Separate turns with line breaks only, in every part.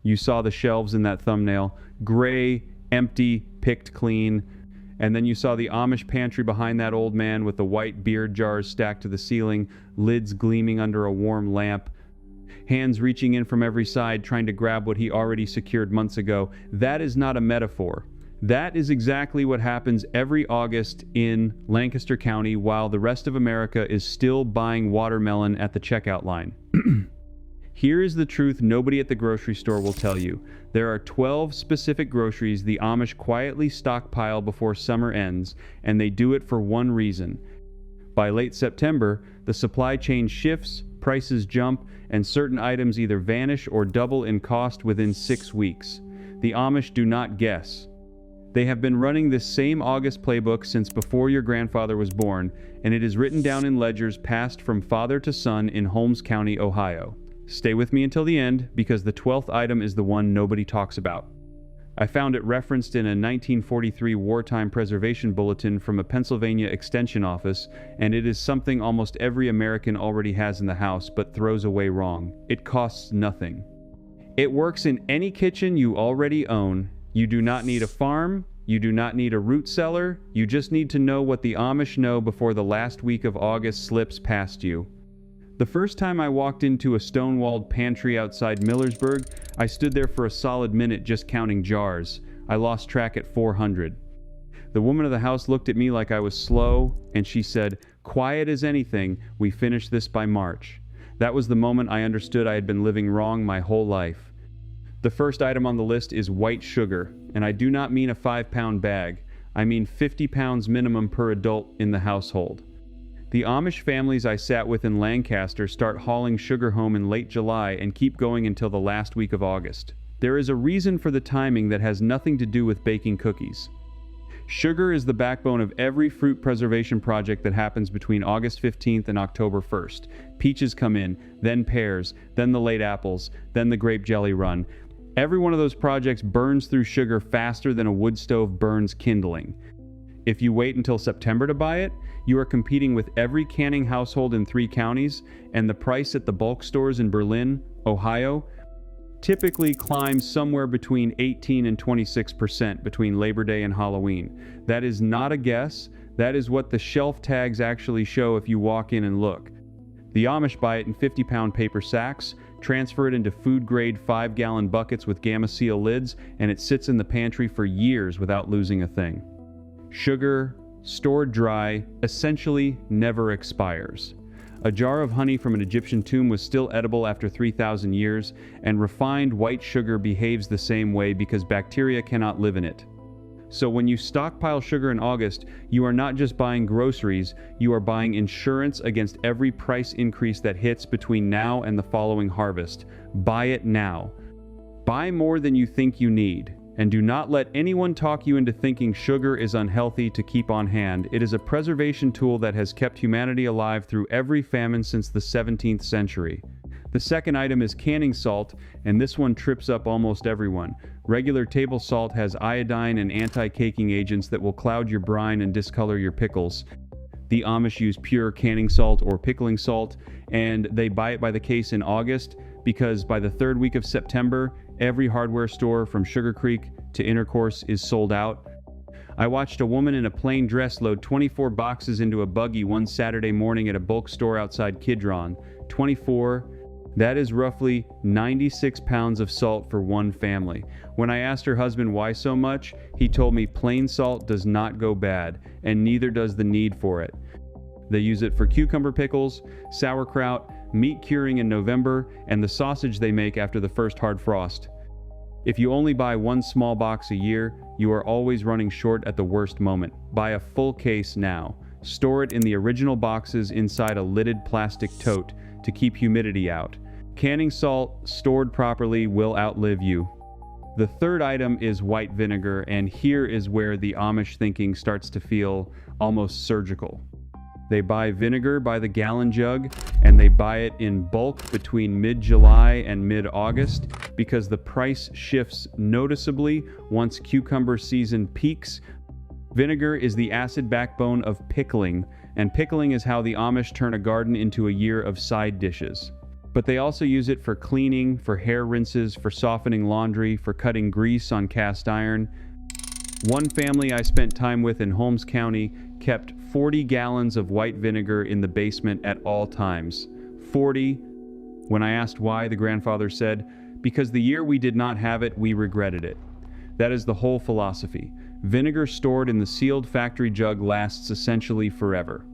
You saw the shelves in that thumbnail. Gray, empty, picked clean. And then you saw the Amish pantry behind that old man with the white beer jars stacked to the ceiling, lids gleaming under a warm lamp, hands reaching in from every side trying to grab what he already secured months ago. That is not a metaphor. That is exactly what happens every August in Lancaster County while the rest of America is still buying watermelon at the checkout line. Here is the truth nobody at the grocery store will tell you. There are 12 specific groceries the Amish quietly stockpile before summer ends, and they do it for one reason. By late September, the supply chain shifts, prices jump, and certain items either vanish or double in cost within 6 weeks. The Amish do not guess. They have been running this same August playbook since before your grandfather was born, and it is written down in ledgers passed from father to son in Holmes County, Ohio. Stay with me until the end, because the 12th item is the one nobody talks about. I found it referenced in a 1943 wartime preservation bulletin from a Pennsylvania extension office, and it is something almost every American already has in the house but throws away wrong. It costs nothing. It works in any kitchen you already own. You do not need a farm. You do not need a root cellar. You just need to know what the Amish know before the last week of August slips past you. The first time I walked into a stone-walled pantry outside Millersburg, I stood there for a solid minute just counting jars. I lost track at 400. The woman of the house looked at me like I was slow, and she said, "Quiet as anything, we finish this by March." That was the moment I understood I had been living wrong my whole life. The first item on the list is white sugar, and I do not mean a 5-pound bag. I mean 50 pounds minimum per adult in the household. The Amish families I sat with in Lancaster start hauling sugar home in late July and keep going until the last week of August. There is a reason for the timing that has nothing to do with baking cookies. Sugar is the backbone of every fruit preservation project that happens between August 15th and October 1st. Peaches come in, then pears, then the late apples, then the grape jelly run. Every one of those projects burns through sugar faster than a wood stove burns kindling. If you wait until September to buy it, you are competing with every canning household in 3 counties, and the price at the bulk stores in Berlin, Ohio, typically climbs somewhere between 18 and 26% between Labor Day and Halloween. That is not a guess. That is what the shelf tags actually show if you walk in and look. The Amish buy it in 50-pound paper sacks, transfer it into food-grade 5-gallon buckets with Gamma Seal lids, and it sits in the pantry for years without losing a thing. Sugar, stored dry, essentially never expires. A jar of honey from an Egyptian tomb was still edible after 3,000 years, and refined white sugar behaves the same way because bacteria cannot live in it. So when you stockpile sugar in August, you are not just buying groceries, you are buying insurance against every price increase that hits between now and the following harvest. Buy it now. Buy more than you think you need. And do not let anyone talk you into thinking sugar is unhealthy to keep on hand. It is a preservation tool that has kept humanity alive through every famine since the 17th century. The second item is canning salt, and this one trips up almost everyone. Regular table salt has iodine and anti-caking agents that will cloud your brine and discolor your pickles. The Amish use pure canning salt or pickling salt, and they buy it by the case in August because by the 3rd week of September, every hardware store from Sugar Creek to Intercourse is sold out. I watched a woman in a plain dress load 24 boxes into a buggy one Saturday morning at a bulk store outside Kidron. 24, that is roughly 96 pounds of salt for one family. When I asked her husband why so much, he told me plain salt does not go bad, and neither does the need for it. They use it for cucumber pickles, sauerkraut, meat curing in November, and the sausage they make after the first hard frost. If you only buy one small box a year, you are always running short at the worst moment. Buy a full case now. Store it in the original boxes inside a lidded plastic tote to keep humidity out. Canning salt, stored properly, will outlive you. The third item is white vinegar, and here is where the Amish thinking starts to feel almost surgical. They buy vinegar by the gallon jug, and they buy it in bulk between mid-July and mid-August because the price shifts noticeably once cucumber season peaks. Vinegar is the acid backbone of pickling, and pickling is how the Amish turn a garden into a year of side dishes. But they also use it for cleaning, for hair rinses, for softening laundry, for cutting grease on cast iron. One family I spent time with in Holmes County kept 40 gallons of white vinegar in the basement at all times. 40. When I asked why, the grandfather said, "Because the year we did not have it, we regretted it." That is the whole philosophy. Vinegar stored in the sealed factory jug lasts essentially forever.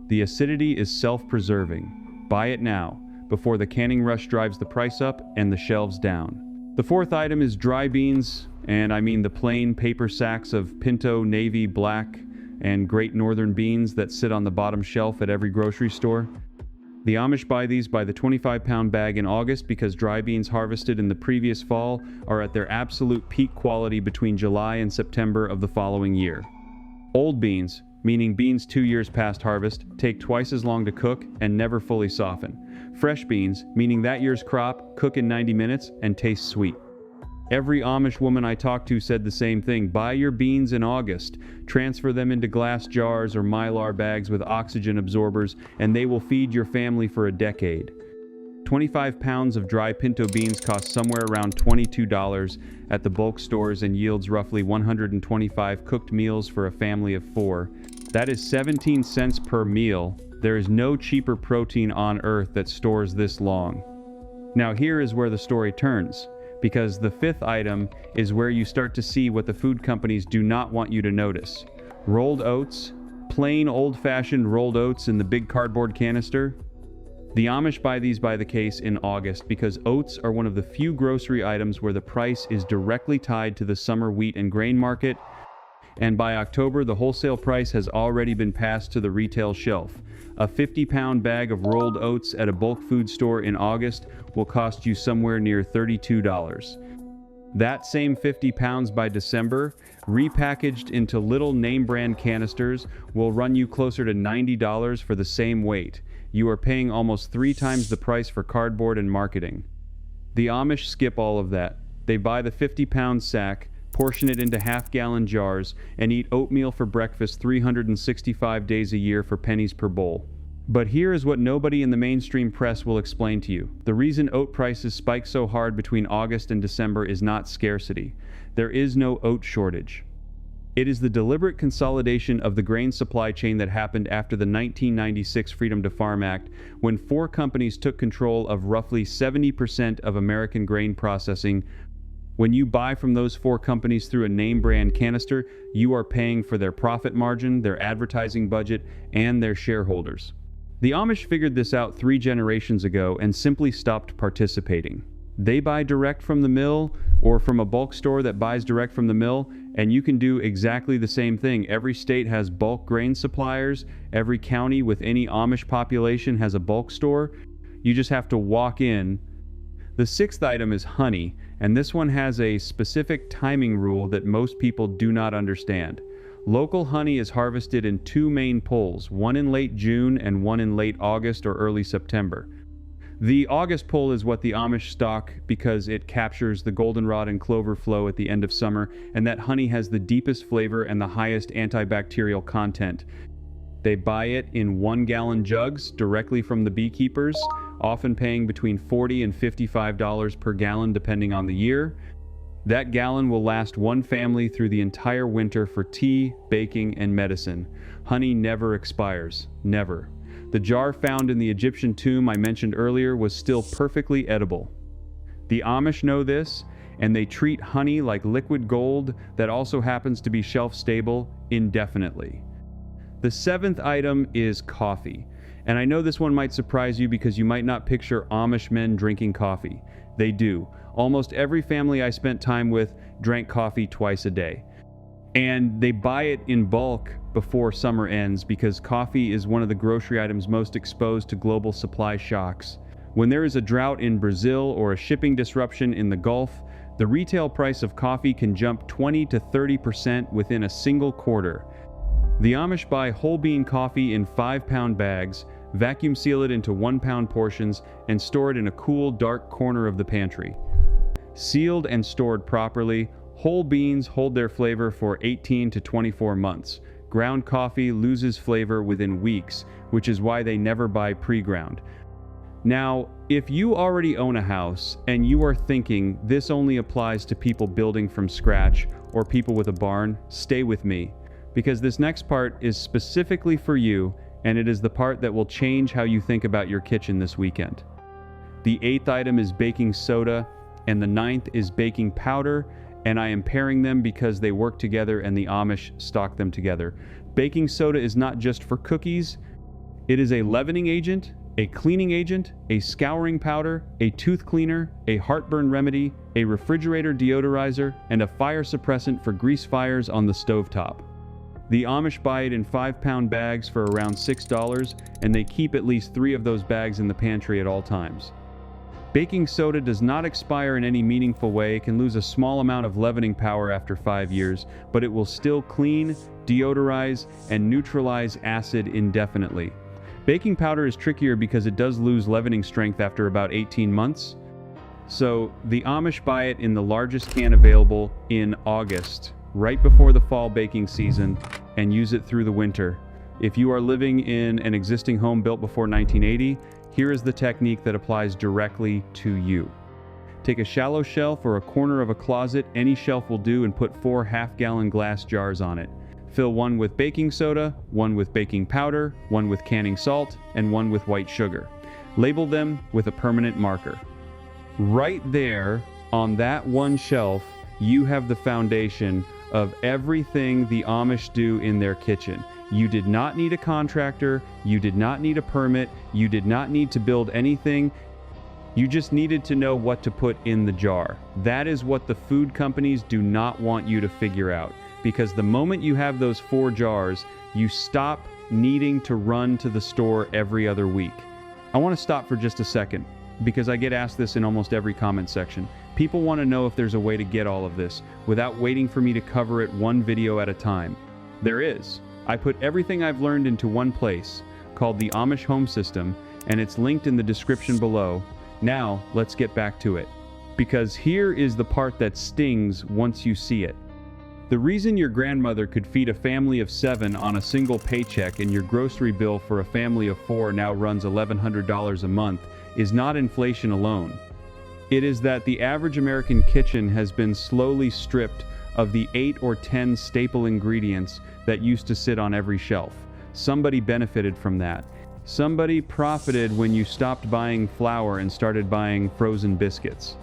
The acidity is self-preserving. Buy it now, before the canning rush drives the price up and the shelves down. The fourth item is dry beans, and I mean the plain paper sacks of Pinto, Navy, Black, and Great Northern beans that sit on the bottom shelf at every grocery store. The Amish buy these by the 25-pound bag in August because dry beans harvested in the previous fall are at their absolute peak quality between July and September of the following year. Old beans, meaning beans 2 years past harvest, take twice as long to cook and never fully soften. Fresh beans, meaning that year's crop, cook in 90 minutes and taste sweet. Every Amish woman I talked to said the same thing. Buy your beans in August, transfer them into glass jars or mylar bags with oxygen absorbers, and they will feed your family for a decade. 25 pounds of dry pinto beans cost somewhere around $22 at the bulk stores and yields roughly 125 cooked meals for a family of 4. That is 17 cents per meal. There is no cheaper protein on earth that stores this long. Now here is where the story turns, because the fifth item is where you start to see what the food companies do not want you to notice. Rolled oats, plain old-fashioned rolled oats in the big cardboard canister. The Amish buy these by the case in August because oats are one of the few grocery items where the price is directly tied to the summer wheat and grain market, and by October the wholesale price has already been passed to the retail shelf. A 50-pound bag of rolled oats at a bulk food store in August will cost you somewhere near $32. That same 50 pounds by December, repackaged into little name brand canisters, will run you closer to $90 for the same weight. You are paying almost 3 times the price for cardboard and marketing. The Amish skip all of that. They buy the 50-pound sack, portion it into half-gallon jars, and eat oatmeal for breakfast 365 days a year for pennies per bowl. But here is what nobody in the mainstream press will explain to you. The reason oat prices spike so hard between August and December is not scarcity. There is no oat shortage. It is the deliberate consolidation of the grain supply chain that happened after the 1996 Freedom to Farm Act, when 4 companies took control of roughly 70% of American grain processing. When you buy from those 4 companies through a name brand canister, you are paying for their profit margin, their advertising budget, and their shareholders. The Amish figured this out 3 generations ago and simply stopped participating. They buy direct from the mill or from a bulk store that buys direct from the mill, and you can do exactly the same thing. Every state has bulk grain suppliers. Every county with any Amish population has a bulk store. You just have to walk in. The 6th item is honey, and this one has a specific timing rule that most people do not understand. Local honey is harvested in 2 main pulls, one in late June and one in late August or early September. The August pull is what the Amish stock because it captures the goldenrod and clover flow at the end of summer, and that honey has the deepest flavor and the highest antibacterial content. They buy it in 1-gallon jugs directly from the beekeepers, often paying between $40 and $55 per gallon depending on the year. That gallon will last one family through the entire winter for tea, baking, and medicine. Honey never expires. Never. The jar found in the Egyptian tomb I mentioned earlier was still perfectly edible. The Amish know this, and they treat honey like liquid gold that also happens to be shelf-stable indefinitely. The 7th item is coffee. And I know this one might surprise you because you might not picture Amish men drinking coffee. They do. Almost every family I spent time with drank coffee twice a day. And they buy it in bulk before summer ends because coffee is one of the grocery items most exposed to global supply shocks. When there is a drought in Brazil or a shipping disruption in the Gulf, the retail price of coffee can jump 20 to 30% within a single quarter. The Amish buy whole bean coffee in 5-pound bags, vacuum seal it into 1-pound portions, and store it in a cool, dark corner of the pantry. Sealed and stored properly, whole beans hold their flavor for 18 to 24 months. Ground coffee loses flavor within weeks, which is why they never buy pre-ground. Now, if you already own a house and you are thinking this only applies to people building from scratch or people with a barn, stay with me, because this next part is specifically for you, and it is the part that will change how you think about your kitchen this weekend. The 8th item is baking soda, and the 9th is baking powder, and I am pairing them because they work together and the Amish stock them together. Baking soda is not just for cookies. It is a leavening agent, a cleaning agent, a scouring powder, a tooth cleaner, a heartburn remedy, a refrigerator deodorizer, and a fire suppressant for grease fires on the stovetop. The Amish buy it in 5-pound bags for around $6, and they keep at least 3 of those bags in the pantry at all times. Baking soda does not expire in any meaningful way. It can lose a small amount of leavening power after 5 years, but it will still clean, deodorize, and neutralize acid indefinitely. Baking powder is trickier because it does lose leavening strength after about 18 months. So the Amish buy it in the largest can available in August, right before the fall baking season, and use it through the winter. If you are living in an existing home built before 1980, here is the technique that applies directly to you. Take a shallow shelf or a corner of a closet, any shelf will do, and put 4 half-gallon glass jars on it. Fill one with baking soda, one with baking powder, one with canning salt, and one with white sugar. Label them with a permanent marker. Right there on that one shelf, you have the foundation of everything the Amish do in their kitchen. You did not need a contractor, you did not need a permit, you did not need to build anything. You just needed to know what to put in the jar. That is what the food companies do not want you to figure out. Because the moment you have those 4 jars, you stop needing to run to the store every other week. I want to stop for just a second, because I get asked this in almost every comment section. People want to know if there's a way to get all of this without waiting for me to cover it one video at a time. There is. I put everything I've learned into one place, called the Amish Home System, and it's linked in the description below. Now, let's get back to it. Because here is the part that stings once you see it. The reason your grandmother could feed a family of 7 on a single paycheck and your grocery bill for a family of 4 now runs $1,100 a month is not inflation alone. It is that the average American kitchen has been slowly stripped of the 8 or 10 staple ingredients that used to sit on every shelf. Somebody benefited from that. Somebody profited when you stopped buying flour and started buying frozen biscuits.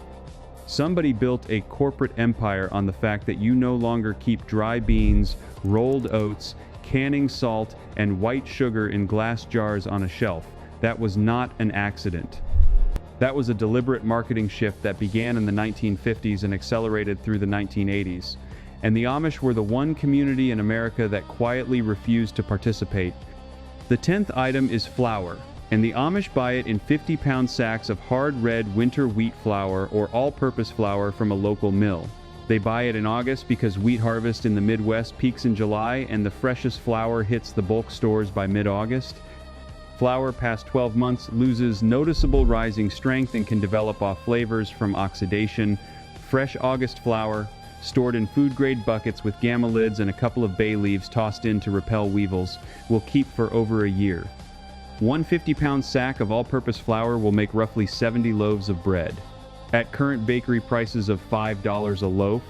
Somebody built a corporate empire on the fact that you no longer keep dry beans, rolled oats, canning salt, and white sugar in glass jars on a shelf. That was not an accident. That was a deliberate marketing shift that began in the 1950s and accelerated through the 1980s. And the Amish were the one community in America that quietly refused to participate. The 10th item is flour, and the Amish buy it in 50-pound sacks of hard red winter wheat flour or all-purpose flour from a local mill. They buy it in August because wheat harvest in the Midwest peaks in July and the freshest flour hits the bulk stores by mid-August. Flour past 12 months loses noticeable rising strength and can develop off flavors from oxidation. Fresh August flour, stored in food-grade buckets with gamma lids and a couple of bay leaves tossed in to repel weevils, will keep for over a year. One 50-pound sack of all-purpose flour will make roughly 70 loaves of bread. At current bakery prices of $5 a loaf,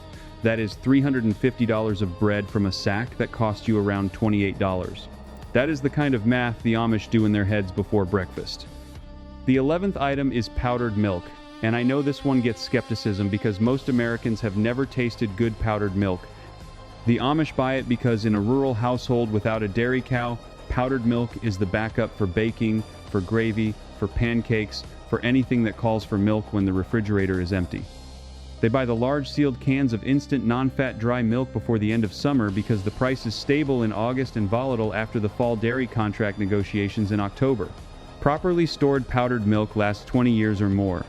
that is $350 of bread from a sack that costs you around $28. That is the kind of math the Amish do in their heads before breakfast. The 11th item is powdered milk, and I know this one gets skepticism because most Americans have never tasted good powdered milk. The Amish buy it because in a rural household without a dairy cow, powdered milk is the backup for baking, for gravy, for pancakes, for anything that calls for milk when the refrigerator is empty. They buy the large sealed cans of instant non-fat dry milk before the end of summer because the price is stable in August and volatile after the fall dairy contract negotiations in October. Properly stored powdered milk lasts 20 years or more.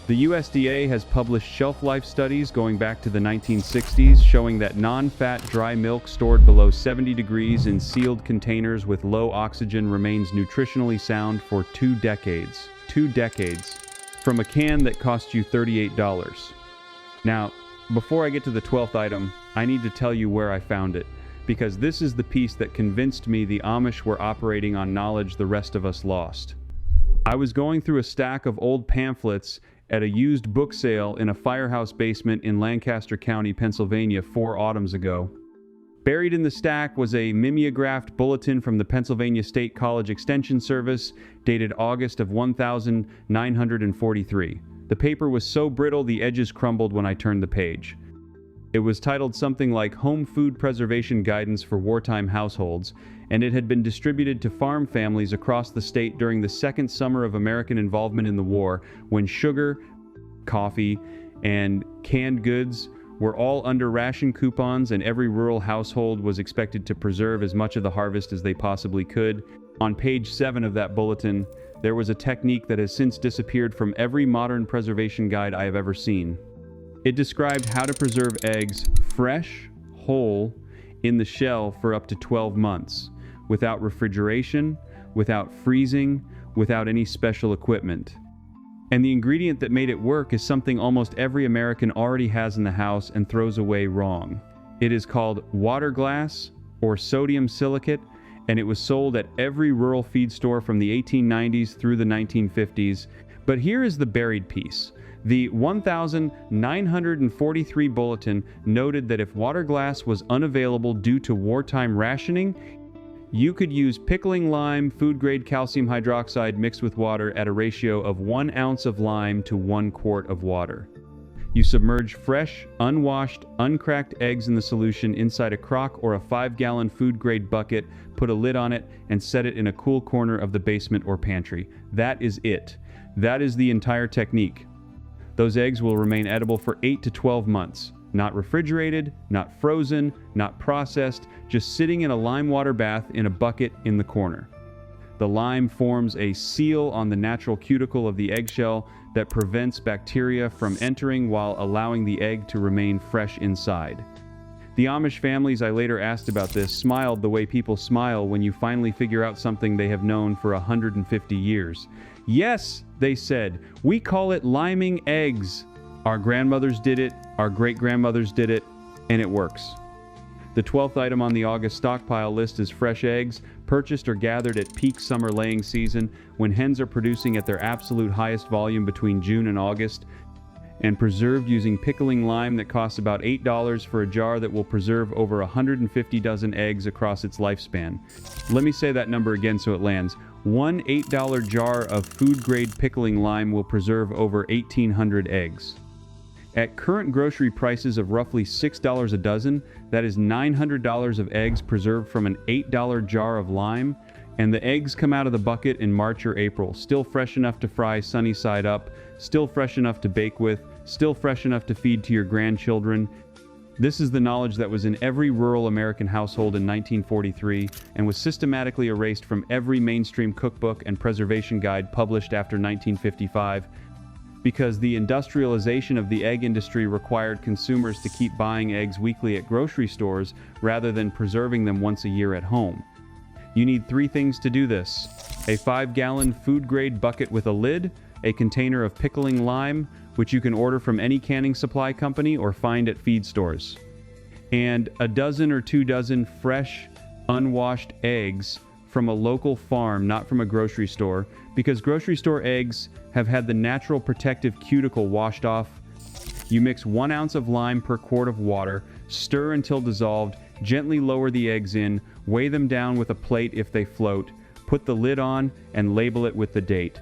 The USDA has published shelf life studies going back to the 1960s showing that non-fat dry milk stored below 70 degrees in sealed containers with low oxygen remains nutritionally sound for 2 decades. 2 decades. From a can that cost you $38. Now, before I get to the 12th item, I need to tell you where I found it, because this is the piece that convinced me the Amish were operating on knowledge the rest of us lost. I was going through a stack of old pamphlets at a used book sale in a firehouse basement in Lancaster County, Pennsylvania 4 autumns ago. Buried in the stack was a mimeographed bulletin from the Pennsylvania State College Extension Service dated August of 1943. The paper was so brittle the edges crumbled when I turned the page. It was titled something like Home Food Preservation Guidance for Wartime Households, and it had been distributed to farm families across the state during the second summer of American involvement in the war, when sugar, coffee, and canned goods were all under ration coupons and every rural household was expected to preserve as much of the harvest as they possibly could. On page 7 of that bulletin, there was a technique that has since disappeared from every modern preservation guide I have ever seen. It described how to preserve eggs fresh, whole, in the shell for up to 12 months, without refrigeration, without freezing, without any special equipment. And the ingredient that made it work is something almost every American already has in the house and throws away wrong. It is called water glass or sodium silicate, and it was sold at every rural feed store from the 1890s through the 1950s. But here is the buried piece. The 1943 bulletin noted that if water glass was unavailable due to wartime rationing, you could use pickling lime, food-grade calcium hydroxide mixed with water at a ratio of 1 ounce of lime to 1 quart of water. You submerge fresh, unwashed, uncracked eggs in the solution inside a crock or a 5-gallon food-grade bucket, put a lid on it, and set it in a cool corner of the basement or pantry. That is it. That is the entire technique. Those eggs will remain edible for 8 to 12 months. Not refrigerated, not frozen, not processed, just sitting in a lime water bath in a bucket in the corner. The lime forms a seal on the natural cuticle of the eggshell that prevents bacteria from entering while allowing the egg to remain fresh inside. The Amish families I later asked about this smiled the way people smile when you finally figure out something they have known for 150 years. Yes, they said, we call it liming eggs. Our grandmothers did it, our great-grandmothers did it, and it works. The 12th item on the August stockpile list is fresh eggs, purchased or gathered at peak summer laying season, when hens are producing at their absolute highest volume between June and August, and preserved using pickling lime that costs about $8 for a jar that will preserve over 150 dozen eggs across its lifespan. Let me say that number again so it lands. One $8 jar of food-grade pickling lime will preserve over 1,800 eggs. At current grocery prices of roughly $6 a dozen, that is $900 of eggs preserved from an $8 jar of lime, and the eggs come out of the bucket in March or April, still fresh enough to fry sunny side up, still fresh enough to bake with, still fresh enough to feed to your grandchildren. This is the knowledge that was in every rural American household in 1943 and was systematically erased from every mainstream cookbook and preservation guide published after 1955, because the industrialization of the egg industry required consumers to keep buying eggs weekly at grocery stores rather than preserving them once a year at home. You need 3 things to do this: a 5-gallon food-grade bucket with a lid, a container of pickling lime, which you can order from any canning supply company or find at feed stores, and a dozen or 2 dozen fresh, unwashed eggs from a local farm, not from a grocery store, because grocery store eggs have had the natural protective cuticle washed off. You mix 1 ounce of lime per quart of water, stir until dissolved, gently lower the eggs in, weigh them down with a plate if they float, put the lid on, and label it with the date.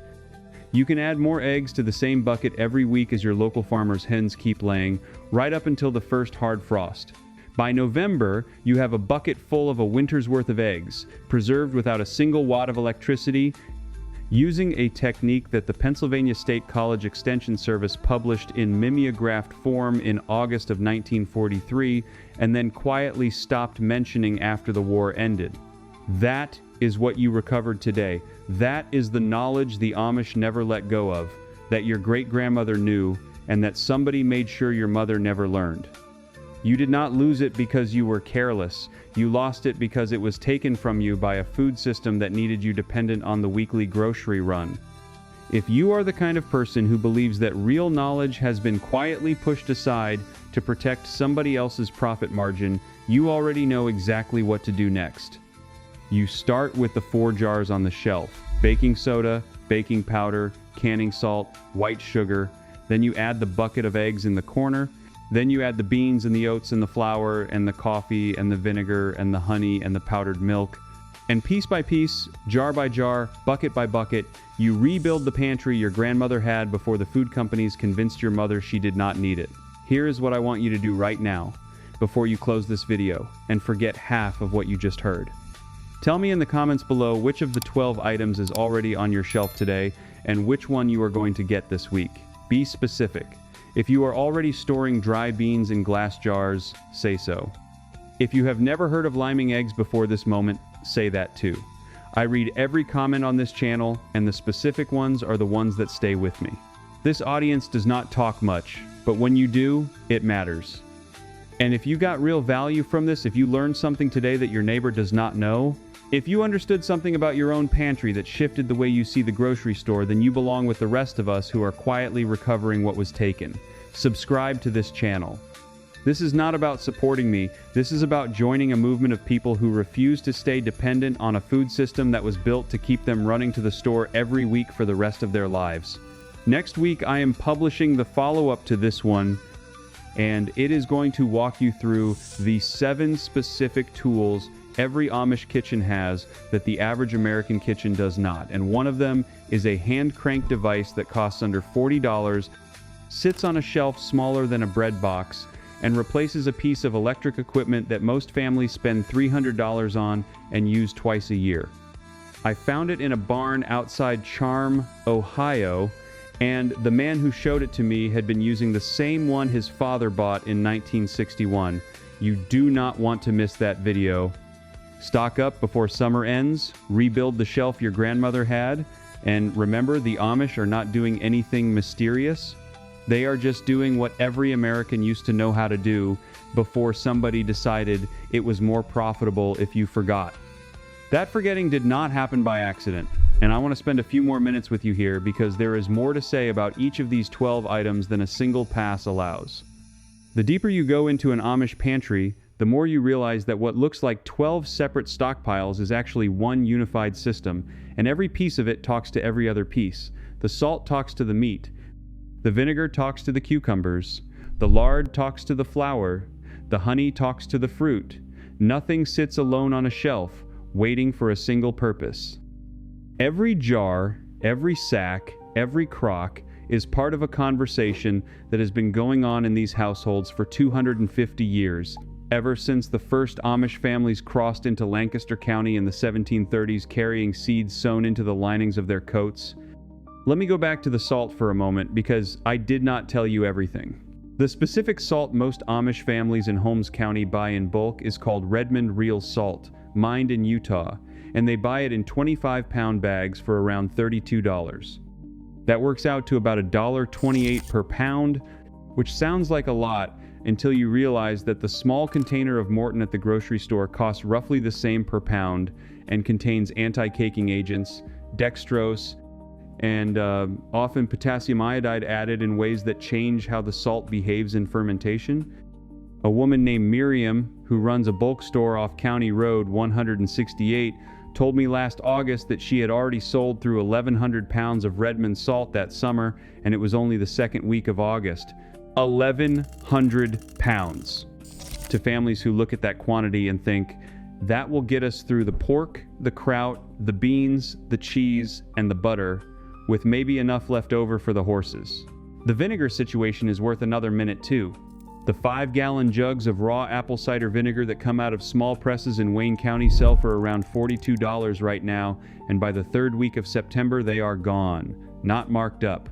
You can add more eggs to the same bucket every week as your local farmer's hens keep laying, right up until the first hard frost. By November, you have a bucket full of a winter's worth of eggs, preserved without a single watt of electricity, using a technique that the Pennsylvania State College Extension Service published in mimeographed form in August of 1943, and then quietly stopped mentioning after the war ended. That is what you recovered today. That is the knowledge the Amish never let go of, that your great-grandmother knew, and that somebody made sure your mother never learned. You did not lose it because you were careless. You lost it because it was taken from you by a food system that needed you dependent on the weekly grocery run. If you are the kind of person who believes that real knowledge has been quietly pushed aside to protect somebody else's profit margin, you already know exactly what to do next. You start with the 4 jars on the shelf. baking soda, baking powder, canning salt, white sugar. Then you add the bucket of eggs in the corner. Then you add the beans and the oats and the flour and the coffee and the vinegar and the honey and the powdered milk. And piece by piece, jar by jar, bucket by bucket, you rebuild the pantry your grandmother had before the food companies convinced your mother she did not need it. Here is what I want you to do right now, before you close this video, and forget half of what you just heard. Tell me in the comments below which of the 12 items is already on your shelf today, and which one you are going to get this week. Be specific. If you are already storing dry beans in glass jars, say so. If you have never heard of liming eggs before this moment, say that too. I read every comment on this channel, and the specific ones are the ones that stay with me. This audience does not talk much, but when you do, it matters. And if you got real value from this, if you learned something today that your neighbor does not know, if you understood something about your own pantry that shifted the way you see the grocery store, then you belong with the rest of us who are quietly recovering what was taken. Subscribe to this channel. This is not about supporting me. This is about joining a movement of people who refuse to stay dependent on a food system that was built to keep them running to the store every week for the rest of their lives. Next week, I am publishing the follow-up to this one, and it is going to walk you through the 7 specific tools every Amish kitchen has that the average American kitchen does not. And one of them is a hand-cranked device that costs under $40, sits on a shelf smaller than a bread box, and replaces a piece of electric equipment that most families spend $300 on and use twice a year. I found it in a barn outside Charm, Ohio, and the man who showed it to me had been using the same one his father bought in 1961. You do not want to miss that video. Stock up before summer ends, rebuild the shelf your grandmother had, and remember, the Amish are not doing anything mysterious. They are just doing what every American used to know how to do before somebody decided it was more profitable if you forgot. That forgetting did not happen by accident, and I want to spend a few more minutes with you here because there is more to say about each of these 12 items than a single pass allows. The deeper you go into an Amish pantry, the more you realize that what looks like 12 separate stockpiles is actually one unified system, and every piece of it talks to every other piece. The salt talks to the meat. The vinegar talks to the cucumbers. The lard talks to the flour. The honey talks to the fruit. Nothing sits alone on a shelf, waiting for a single purpose. Every jar, every sack, every crock is part of a conversation that has been going on in these households for 250 years. Ever since the first Amish families crossed into Lancaster County in the 1730s carrying seeds sewn into the linings of their coats. Let me go back to the salt for a moment because I did not tell you everything. The specific salt most Amish families in Holmes County buy in bulk is called Redmond Real Salt, mined in Utah, and they buy it in 25-pound bags for around $32. That works out to about $1.28 per pound, which sounds like a lot, until you realize that the small container of Morton at the grocery store costs roughly the same per pound and contains anti-caking agents, dextrose, and often potassium iodide added in ways that change how the salt behaves in fermentation. A woman named Miriam, who runs a bulk store off County Road 168, told me last August that she had already sold through 1,100 pounds of Redmond salt that summer, and it was only the second week of August. 1,100 pounds. To families who look at that quantity and think, that will get us through the pork, the kraut, the beans, the cheese, and the butter, with maybe enough left over for the horses. The vinegar situation is worth another minute too. The 5-gallon jugs of raw apple cider vinegar that come out of small presses in Wayne County sell for around $42 right now, and by the 3rd week of September they are gone, not marked up.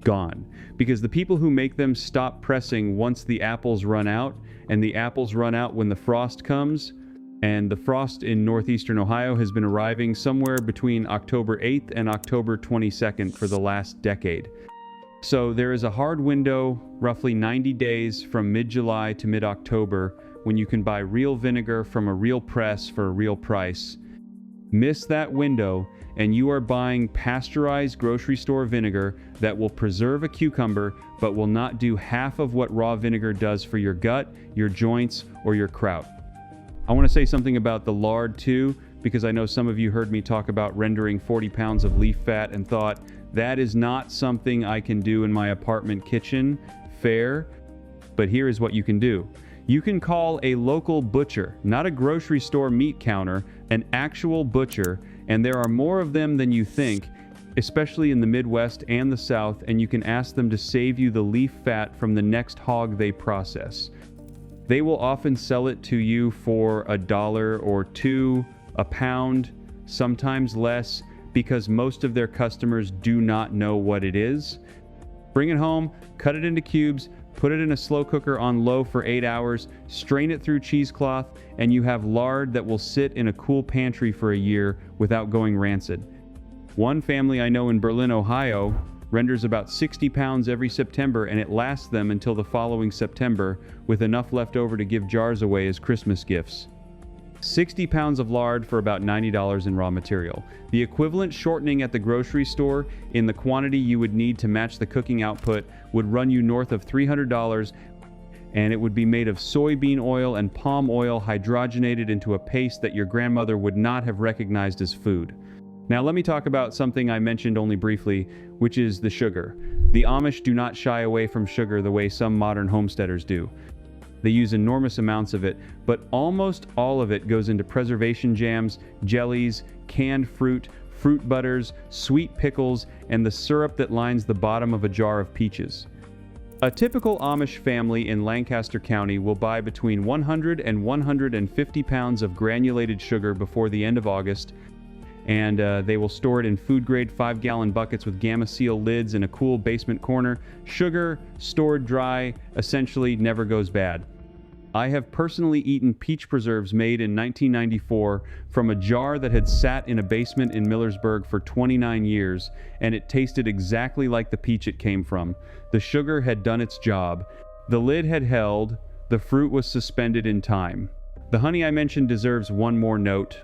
Gone. Because the people who make them stop pressing once the apples run out, and the apples run out when the frost comes, and the frost in northeastern Ohio has been arriving somewhere between October 8th and October 22nd for the last decade. So there is a hard window, roughly 90 days from mid-July to mid-October, when you can buy real vinegar from a real press for a real price. Miss that window, and you are buying pasteurized grocery store vinegar that will preserve a cucumber but will not do half of what raw vinegar does for your gut, your joints, or your kraut. I want to say something about the lard too. because I know some of you heard me talk about rendering 40 pounds of leaf fat and thought, that is not something I can do in my apartment kitchen. Fair. But here is what you can do. You can call a local butcher, not a grocery store meat counter, an actual butcher, and there are more of them than you think, especially in the Midwest and the South, and you can ask them to save you the leaf fat from the next hog they process. They will often sell it to you for $1 or $2 a pound, sometimes less, because most of their customers do not know what it is. Bring it home, cut it into cubes, put it in a slow cooker on low for 8 hours, strain it through cheesecloth, and you have lard that will sit in a cool pantry for a year without going rancid. One family I know in Berlin, Ohio, renders about 60 pounds every September, and it lasts them until the following September, with enough left over to give jars away as Christmas gifts. 60 pounds of lard for about $90 in raw material. The equivalent shortening at the grocery store in the quantity you would need to match the cooking output would run you north of $300, and it would be made of soybean oil and palm oil hydrogenated into a paste that your grandmother would not have recognized as food. Now let me talk about something I mentioned only briefly, which is the sugar. The Amish do not shy away from sugar the way some modern homesteaders do. They use enormous amounts of it, but almost all of it goes into preservation jams, jellies, canned fruit, fruit butters, sweet pickles, and the syrup that lines the bottom of a jar of peaches. A typical Amish family in Lancaster County will buy between 100 and 150 pounds of granulated sugar before the end of August, and they will store it in food-grade 5-gallon buckets with Gamma Seal lids in a cool basement corner. Sugar, stored dry, essentially never goes bad. I have personally eaten peach preserves made in 1994 from a jar that had sat in a basement in Millersburg for 29 years, and it tasted exactly like the peach it came from. The sugar had done its job. The lid had held. The fruit was suspended in time. The honey I mentioned deserves one more note.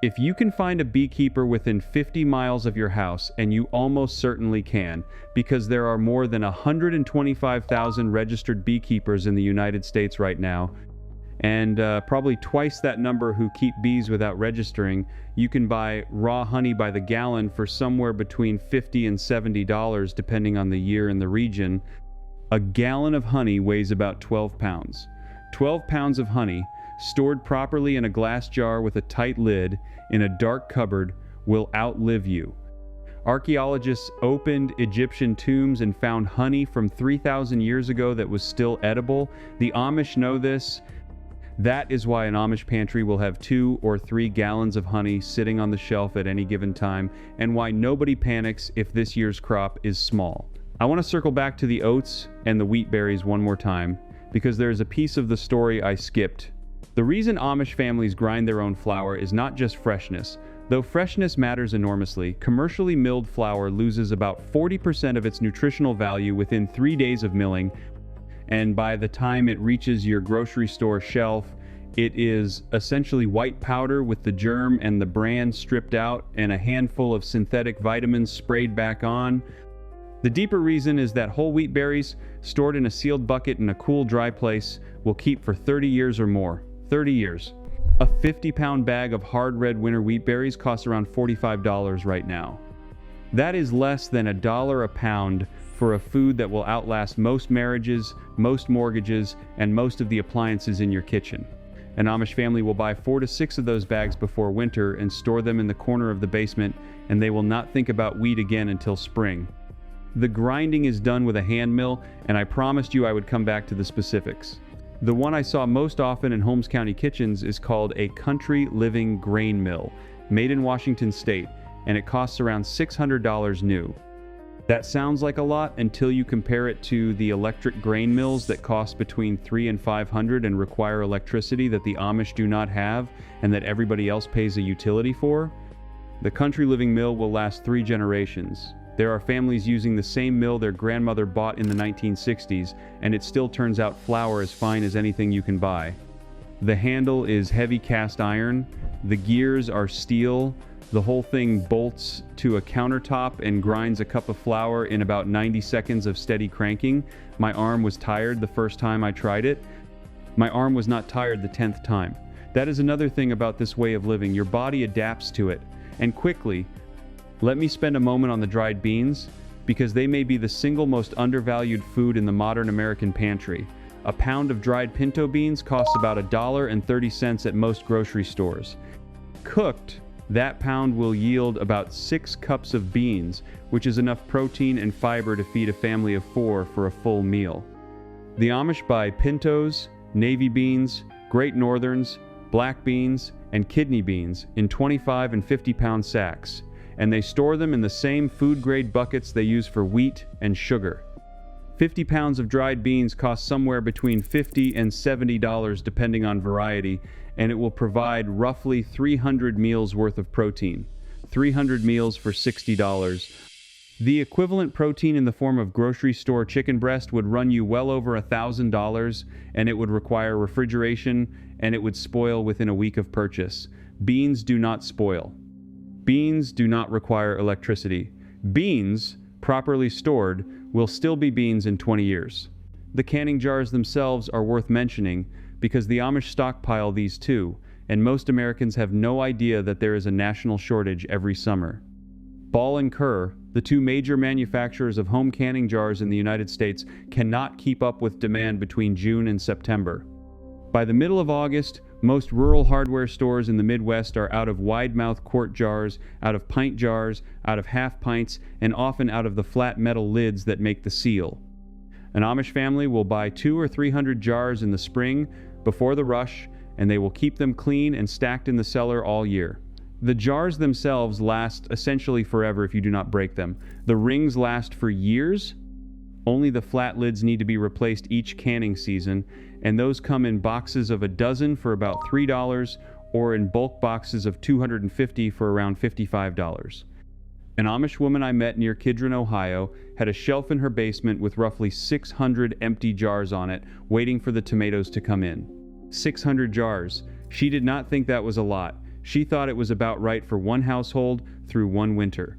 If you can find a beekeeper within 50 miles of your house, and you almost certainly can, because there are more than 125,000 registered beekeepers in the United States right now, and probably twice that number who keep bees without registering, you can buy raw honey by the gallon for somewhere between $50 and $70 depending on the year and the region. A gallon of honey weighs about 12 pounds. 12 pounds of honey, stored properly in a glass jar with a tight lid in a dark cupboard, will outlive you. Archaeologists opened Egyptian tombs and found honey from 3,000 years ago that was still edible. The Amish know this. That is why an Amish pantry will have 2 or 3 gallons of honey sitting on the shelf at any given time, and why nobody panics if this year's crop is small. I want to circle back to the oats and the wheat berries one more time, because there is a piece of the story I skipped. The reason Amish families grind their own flour is not just freshness. Though freshness matters enormously, commercially milled flour loses about 40% of its nutritional value within 3 days of milling, and by the time it reaches your grocery store shelf, it is essentially white powder with the germ and the bran stripped out and a handful of synthetic vitamins sprayed back on. The deeper reason is that whole wheat berries, stored in a sealed bucket in a cool, dry place, will keep for 30 years or more. 30 years. A 50-pound bag of hard red winter wheat berries costs around $45 right now. That is less than $1 a pound for a food that will outlast most marriages, most mortgages, and most of the appliances in your kitchen. An Amish family will buy 4 to 6 of those bags before winter and store them in the corner of the basement, and they will not think about wheat again until spring. The grinding is done with a hand mill, and I promised you I would come back to the specifics. The one I saw most often in Holmes County kitchens is called a Country Living Grain Mill, made in Washington State, and it costs around $600 new. That sounds like a lot until you compare it to the electric grain mills that cost between $300 and $500 and require electricity that the Amish do not have and that everybody else pays a utility for. The Country Living Mill will last 3 generations. There are families using the same mill their grandmother bought in the 1960s, and it still turns out flour as fine as anything you can buy. The handle is heavy cast iron, the gears are steel, the whole thing bolts to a countertop and grinds a cup of flour in about 90 seconds of steady cranking. My arm was tired the first time I tried it. My arm was not tired the 10th time. That is another thing about this way of living. Your body adapts to it. And quickly, let me spend a moment on the dried beans, because they may be the single most undervalued food in the modern American pantry. A pound of dried pinto beans costs about $1.30 at most grocery stores. Cooked, that pound will yield about 6 cups of beans, which is enough protein and fiber to feed a family of 4 for a full meal. The Amish buy pintos, navy beans, Great Northerns, black beans, and kidney beans in 25 and 50-pound sacks, and they store them in the same food-grade buckets they use for wheat and sugar. 50 pounds of dried beans cost somewhere between $50 and $70 depending on variety, and it will provide roughly 300 meals worth of protein. 300 meals for $60. The equivalent protein in the form of grocery store chicken breast would run you well over $1,000, and it would require refrigeration, and it would spoil within a week of purchase. Beans do not spoil. Beans do not require electricity. Beans, properly stored, will still be beans in 20 years. The canning jars themselves are worth mentioning because the Amish stockpile these too, and most Americans have no idea that there is a national shortage every summer. Ball and Kerr, the two major manufacturers of home canning jars in the United States, cannot keep up with demand between June and September. By the middle of August, most rural hardware stores in the Midwest are out of wide-mouth quart jars, out of pint jars, out of half pints, and often out of the flat metal lids that make the seal. An Amish family will buy 200 or 300 jars in the spring before the rush, and they will keep them clean and stacked in the cellar all year. The jars themselves last essentially forever if you do not break them. The rings last for years. Only the flat lids need to be replaced each canning season, and those come in boxes of a dozen for about $3 or in bulk boxes of 250 for around $55. An Amish woman I met near Kidron, Ohio, had a shelf in her basement with roughly 600 empty jars on it, waiting for the tomatoes to come in. 600 jars. She did not think that was a lot. She thought it was about right for one household through one winter.